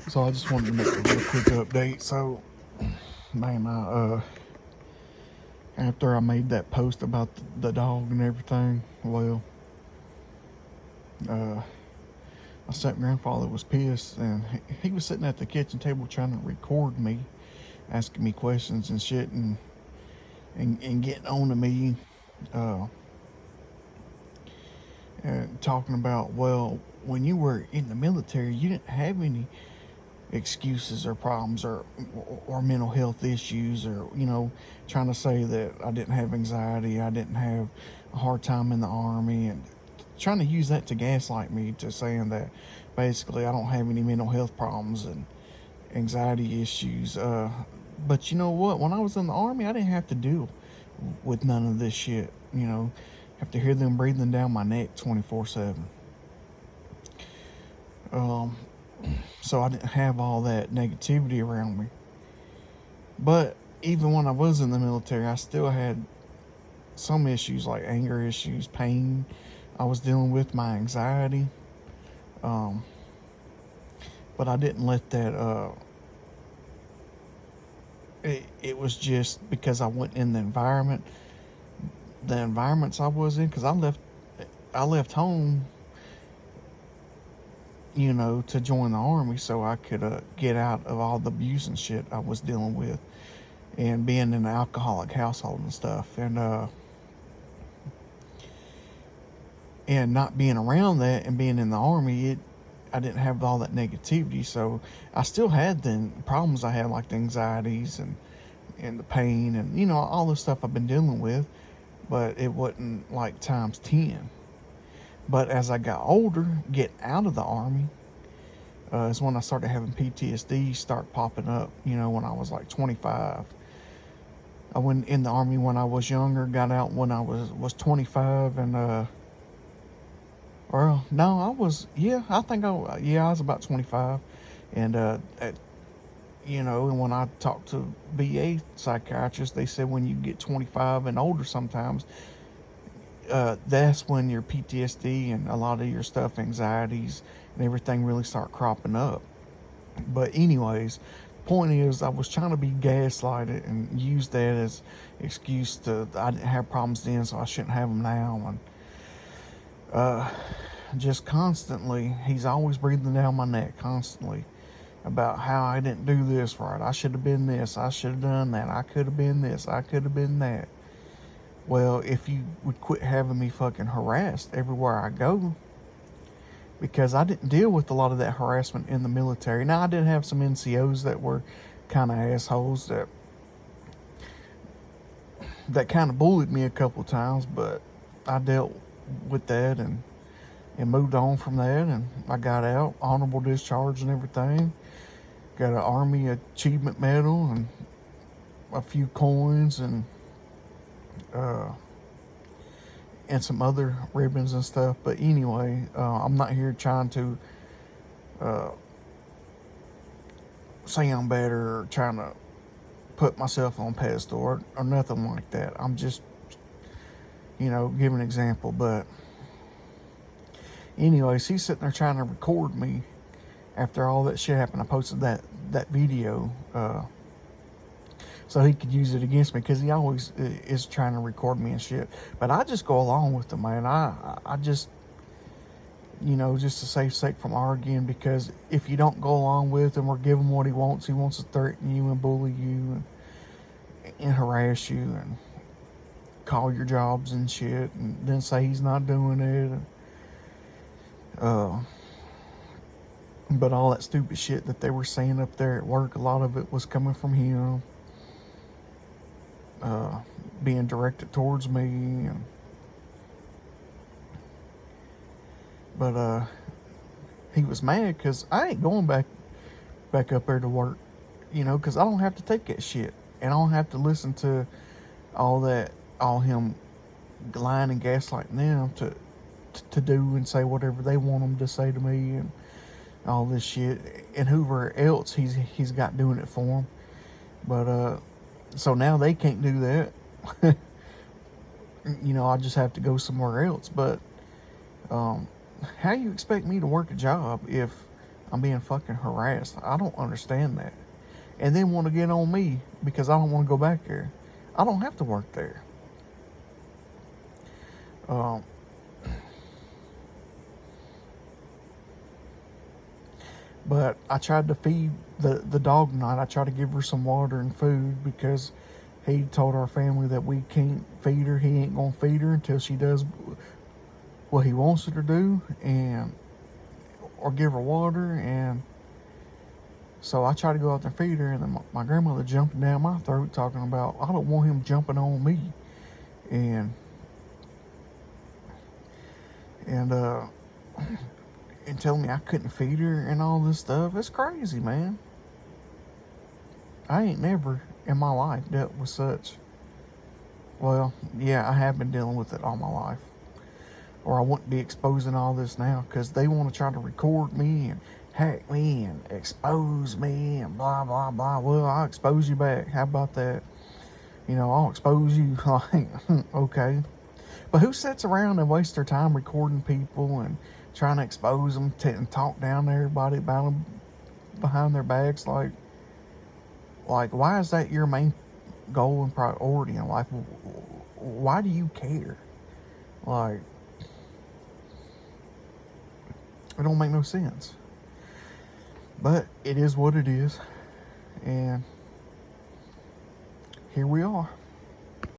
So I just wanted to make a real quick update. So, man, after I made that post about the dog and everything, well, uh, my step grandfather was pissed, and he was sitting at the kitchen table trying to record me, asking me questions and shit, and getting on to me, uh, and talking about, well, when you were in the military, you didn't have any excuses or problems or mental health issues, or trying to say that I didn't have anxiety, I didn't have a hard time in the army, and trying to use that to gaslight me, to saying that basically I don't have any mental health problems and anxiety issues. But you know what, when I was in the army, I didn't have to deal with none of this shit. Have to hear them breathing down my neck 24/7. um so I didn't have all that negativity around me. But even when I was in the military, I still had some issues, like anger issues, pain. I was dealing with my anxiety. Um, but I didn't let that, it was just because I went in the environments I was in, because I left home, to join the army so I could get out of all the abuse and shit I was dealing with, and being in an alcoholic household and stuff, and not being around that and being in the army, I didn't have all that negativity. So I still had the problems I had, like the anxieties and the pain, and all the stuff I've been dealing with, but it wasn't like times 10. But as I got older, getting out of the army, is when I started having PTSD start popping up. When I was like 25. I went in the army when I was younger, got out when I was 25, and well, no, I think I was about 25. And and when I talked to VA psychiatrists, they said when you get 25 and older, sometimes that's when your PTSD and a lot of your stuff, anxieties and everything, really start cropping up. But anyways, point is, I was trying to be gaslighted and use that as excuse to, I didn't have problems then, so I shouldn't have them now. And just constantly, he's always breathing down my neck constantly about how I didn't do this right. I should have been this. I should have done that. I could have been this. I could have been that. Well, if you would quit having me fucking harassed everywhere I go, because I didn't deal with a lot of that harassment in the military. Now, I did have some NCOs that were kind of assholes that kind of bullied me a couple of times, but I dealt with that and moved on from that, and I got out, honorable discharge and everything. Got an Army Achievement Medal and a few coins uh, and some other ribbons and stuff. But anyway, I'm not here trying to uh, say I'm better or trying to put myself on pedestal or nothing like that. I'm just, giving an example. But anyways, he's sitting there trying to record me after all that shit happened. I posted that video so he could use it against me, because he always is trying to record me and shit. But I just go along with him, man. I just, just to save sake from arguing, because if you don't go along with him or give him what he wants to threaten you and bully you and harass you and call your jobs and shit, and then say he's not doing it. But all that stupid shit that they were saying up there at work, a lot of it was coming from him, being directed towards me. But he was mad because I ain't going back up there to work, because I don't have to take that shit, and I don't have to listen to all him lying and gaslighting them to do and say whatever they want them to say to me, and all this shit, and whoever else he's got doing it for him. But so now they can't do that. I just have to go somewhere else. But how you expect me to work a job if I'm being fucking harassed. I don't understand that. And then want to get on me because I don't want to go back there. I don't have to work there. Um, but I tried to feed the dog tonight. I tried to give her some water and food because he told our family that we can't feed her. He ain't gonna feed her until she does what he wants her to do, and or give her water. And so I tried to go out there and feed her, and then my grandmother jumping down my throat talking about I don't want him jumping on me, and and uh and telling me I couldn't feed her and all this stuff. It's crazy, man. I ain't never in my life dealt with such. Well, yeah, I have been dealing with it all my life. Or I wouldn't be exposing all this now because they want to try to record me and hack me and expose me and blah, blah, blah. Well, I'll expose you back. How about that? You know, I'll expose you. Like, okay. But who sits around and wastes their time recording people and trying to expose them and talk down to everybody about them behind their backs? Like, why is that your main goal and priority in life? Why do you care? Like, it don't make no sense. But it is what it is. And here we are.